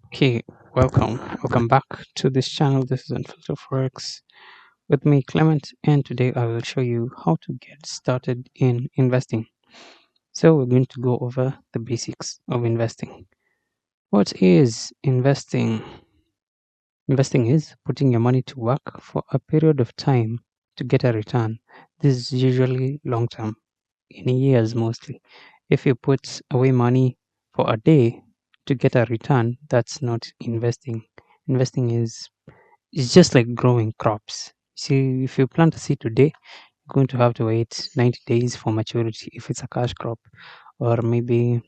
Okay, welcome back to this channel. This is Unfiltered Forex with me, Clement, and today I will show you how to get started in investing. So, we're going to go over the basics of investing. What is investing? Investing is putting your money to work for a period of time to get a return. This is usually long term, in years mostly. If you put away money for a day to get a return, that's not investing. Investing is it's just like growing crops. See, if you plant a seed today, you're going to have to wait 90 days for maturity if it's a cash crop, or maybe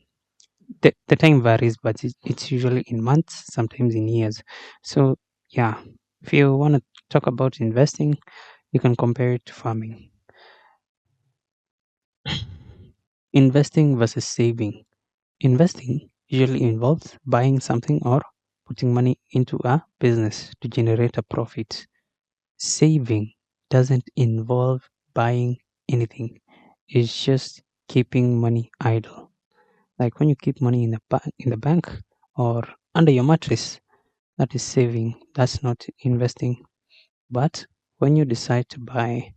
the time varies, but it's usually in months, sometimes in years. So, yeah, if you want to talk about investing, you can compare it to farming. Investing versus saving. Investing usually involves buying something or putting money into a business to generate a profit. Saving doesn't involve buying anything. It's just keeping money idle. Like when you keep money in the bank or under your mattress, that is saving. That's not investing. But when you decide to buy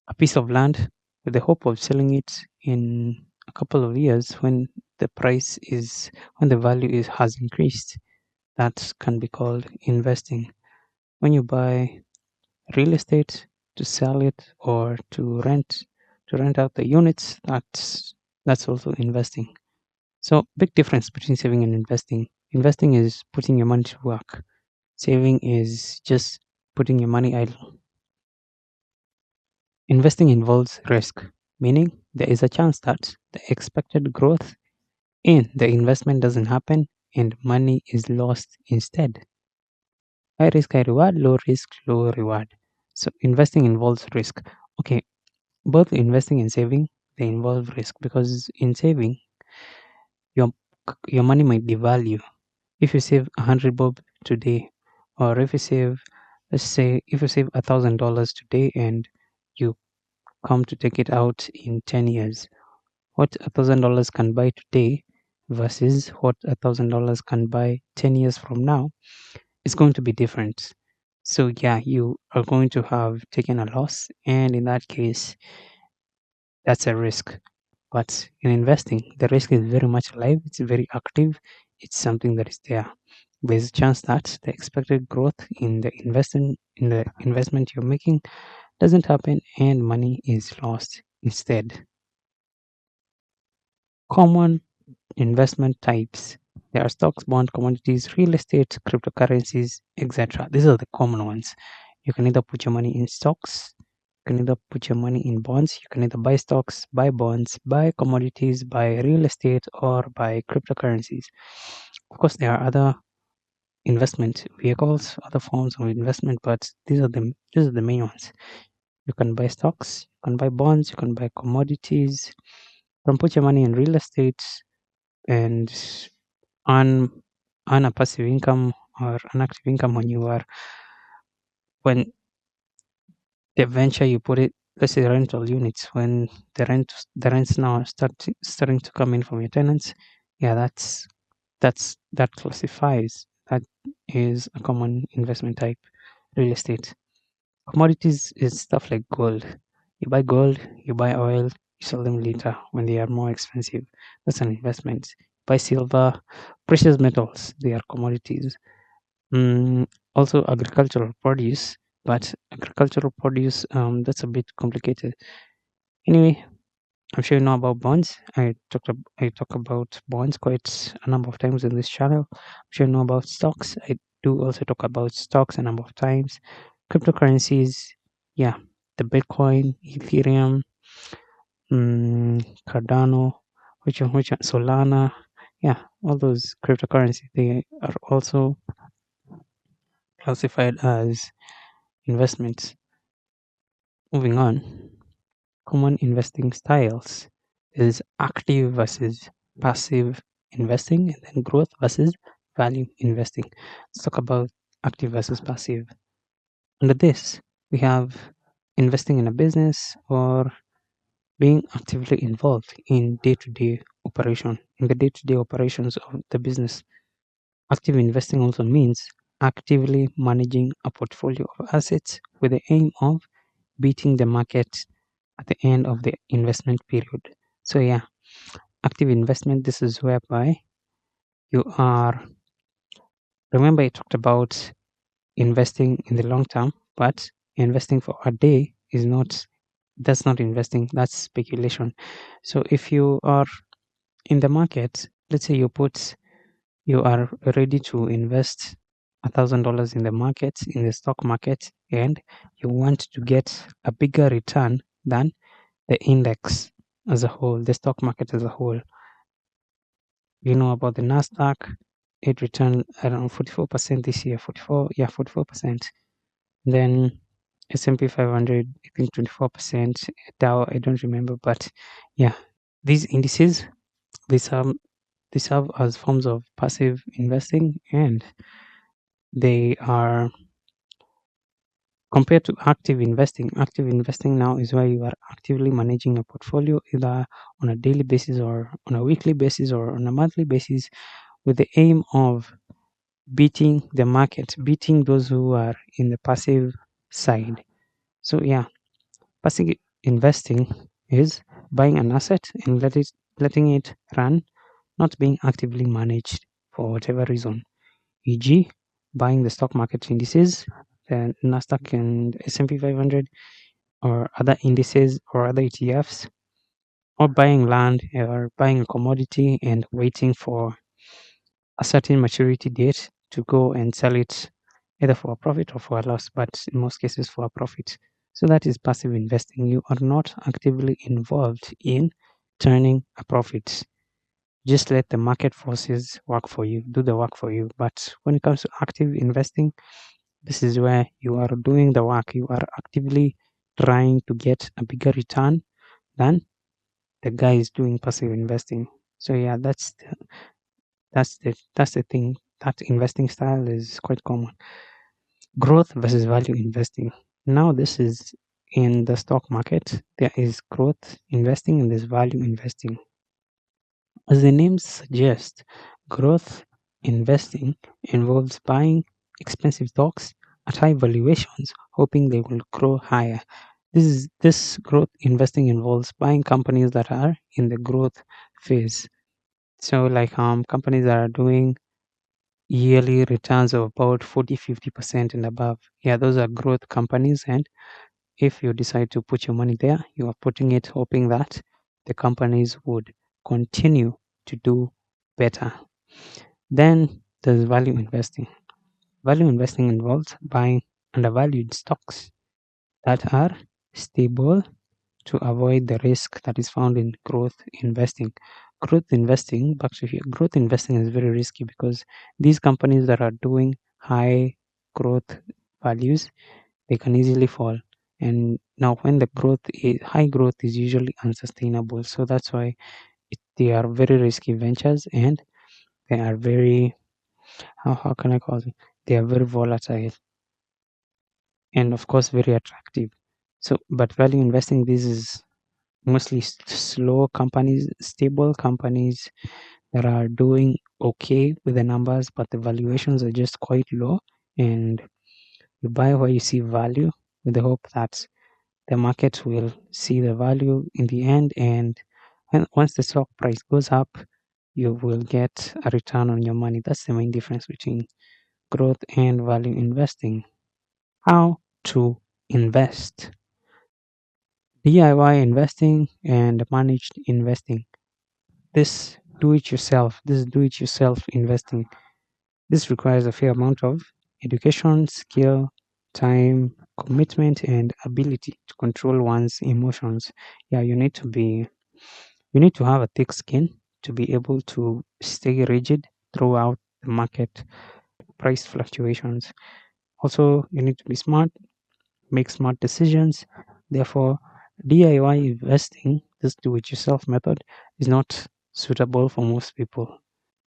a piece of land with the hope of selling it in a couple of years when the value is has increased, that can be called investing. When you buy real estate to sell it or to rent out the units, that's also investing. So big difference between saving and investing. Investing is putting your money to work. Saving is just putting your money idle. Investing involves risk, meaning there is a chance that the expected growth in the investment doesn't happen and money is lost instead. High risk, high reward, low risk, low reward. So investing involves risk. Okay, both investing and saving, they involve risk, because in saving your your money might devalue. If you save 100 bob today, or if you save, let's say, if you save $1,000 today and you come to take it out in 10 years, what $1,000 can buy today versus what $1,000 can buy 10 years from now is going to be different. So yeah, you are going to have taken a loss, and in that case, that's a risk. But in investing, the risk is very much alive, it's very active, it's something that is there. There's a chance that the expected growth in the investment you're making doesn't happen and money is lost instead. Common investment types. There are stocks, bond, commodities, real estate, cryptocurrencies, etc. These are the common ones. You can either put your money in stocks, you can either put your money in bonds, you can either buy stocks, buy bonds, buy commodities, buy real estate, or buy cryptocurrencies. Of course, there are other investment vehicles, other forms of investment, but these are the main ones. You can buy stocks, you can buy bonds, you can buy commodities, you can put your money in real estate and earn earn a passive income or an active income when the venture you put it, let's say rental units, when the rents now starting to come in from your tenants. Yeah, that classifies. That is a common investment type. Real estate. Commodities is stuff like gold. You buy gold, you buy oil, you sell them later when they are more expensive. That's an investment. Buy silver, precious metals, they are commodities. Also agricultural produce, but agricultural produce, that's a bit complicated. Anyway, I'm sure you know about bonds. I talk about bonds quite a number of times in this channel. I'm sure you know about stocks. I do also talk about stocks a number of times. Cryptocurrencies, yeah, the Bitcoin, Ethereum, Cardano, which Solana, yeah, all those cryptocurrencies, they are also classified as investments. Moving on, common investing styles is active versus passive investing, and then growth versus value investing. Let's talk about active versus passive. Under this, we have investing in a business or being actively involved in the day-to-day operations of the business. Active investing also means actively managing a portfolio of assets with the aim of beating the market at the end of the investment period. So, yeah, active investment, this is whereby you are, remember, I talked about investing in the long term, but investing for a day is not, that's not investing, that's speculation. So, if you are in the market, let's say you are ready to invest $1,000 in the market, in the stock market, and you want to get a bigger return than the index as a whole, the stock market as a whole. You know about the Nasdaq, it returned around 44% this year. 44%. Then S&P 500, I think 24%. Dow, I don't remember, but yeah, these indices, they serve as forms of passive investing, and they are compared to active investing. Active investing now is where you are actively managing a portfolio either on a daily basis or on a weekly basis or on a monthly basis with the aim of beating the market, beating those who are in the passive side. So yeah, passive investing is buying an asset and letting it run, not being actively managed for whatever reason. E.g., buying the stock market indices, the Nasdaq and S&P 500, or other indices or other ETFs, or buying land or buying a commodity and waiting for a certain maturity date to go and sell it either for a profit or for a loss, but in most cases for a profit. So that is passive investing. You are not actively involved in turning a profit. Just let the market forces work for you, do the work for you. But when it comes to active investing, this is where you are doing the work. You are actively trying to get a bigger return than the guy is doing passive investing. So yeah, that's the thing. That investing style is quite common. Growth versus value investing. Now this is in the stock market. There is growth investing and there's value investing. As the name suggests, growth investing involves buying expensive stocks at high valuations, hoping they will grow higher. This growth investing involves buying companies that are in the growth phase. So like companies that are doing yearly returns of about 40-50% and above. Yeah, those are growth companies, and if you decide to put your money there, you are putting it hoping that the companies would continue to do better. Then there's value investing. Value investing involves buying undervalued stocks that are stable to avoid the risk that is found in growth investing. Growth investing, back to here, growth investing is very risky because these companies that are doing high growth values, they can easily fall. And now when the high growth is usually unsustainable. So that's why they are very risky ventures, and they are very, how can I call it? They are very volatile and of course very attractive. So, but value investing, this is mostly slow companies, stable companies that are doing okay with the numbers, but the valuations are just quite low. And you buy where you see value with the hope that the market will see the value in the end. And once the stock price goes up, you will get a return on your money. That's the main difference between growth and value investing. How to invest? DIY investing and managed investing. This do it yourself investing. This requires a fair amount of education, skill, time, commitment, and ability to control one's emotions. Yeah, you need to have a thick skin to be able to stay rigid throughout the market price fluctuations. Also, you need to be smart, make smart decisions. Therefore, DIY investing, this do it yourself method, is not suitable for most people.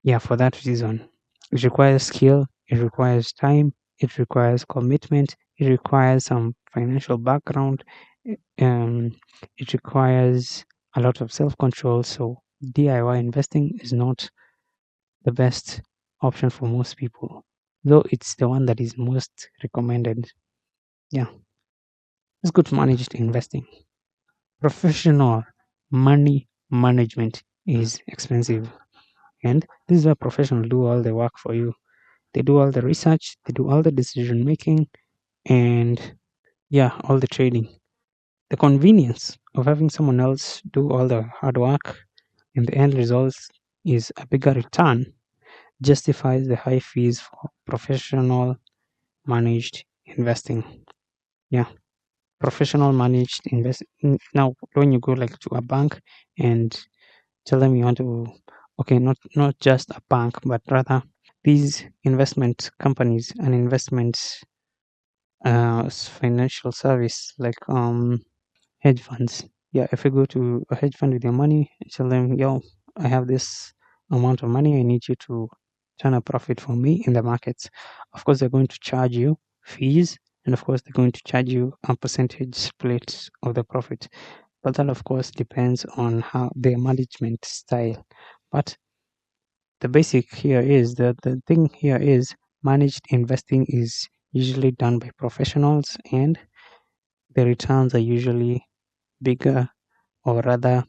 Yeah, for that reason. It requires skill, it requires time, it requires commitment, it requires some financial background, um, it requires a lot of self control. So, DIY investing is not the best option for most people, though it's the one that is most recommended. Yeah, it's good managed investing. Professional money management is expensive, and this is where professionals do all the work for you. They do all the research, they do all the decision making, and yeah, all the trading. The convenience of having someone else do all the hard work and the end result is a bigger return justifies the high fees for professional managed investing. Yeah, professional managed invest. Now, when you go like to a bank and tell them you want to, okay, not just a bank, but rather these investment companies and investment financial service like hedge funds. Yeah, if you go to a hedge fund with your money, tell them, yo, I have this amount of money, I need you to turn a profit for me in the markets. Of course, they're going to charge you fees, and of course, they're going to charge you a percentage split of the profit. But that, of course, depends on how their management style. But the basic here is that the thing here is managed investing is usually done by professionals, and the returns are usually bigger, or rather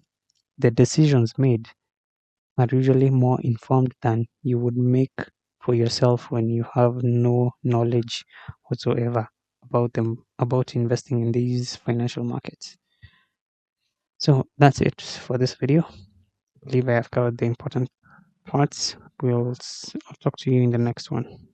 the decisions made are usually more informed than you would make for yourself when you have no knowledge whatsoever about investing in these financial markets. So that's it for this video. I believe I have covered the important parts. I'll talk to you in the next one.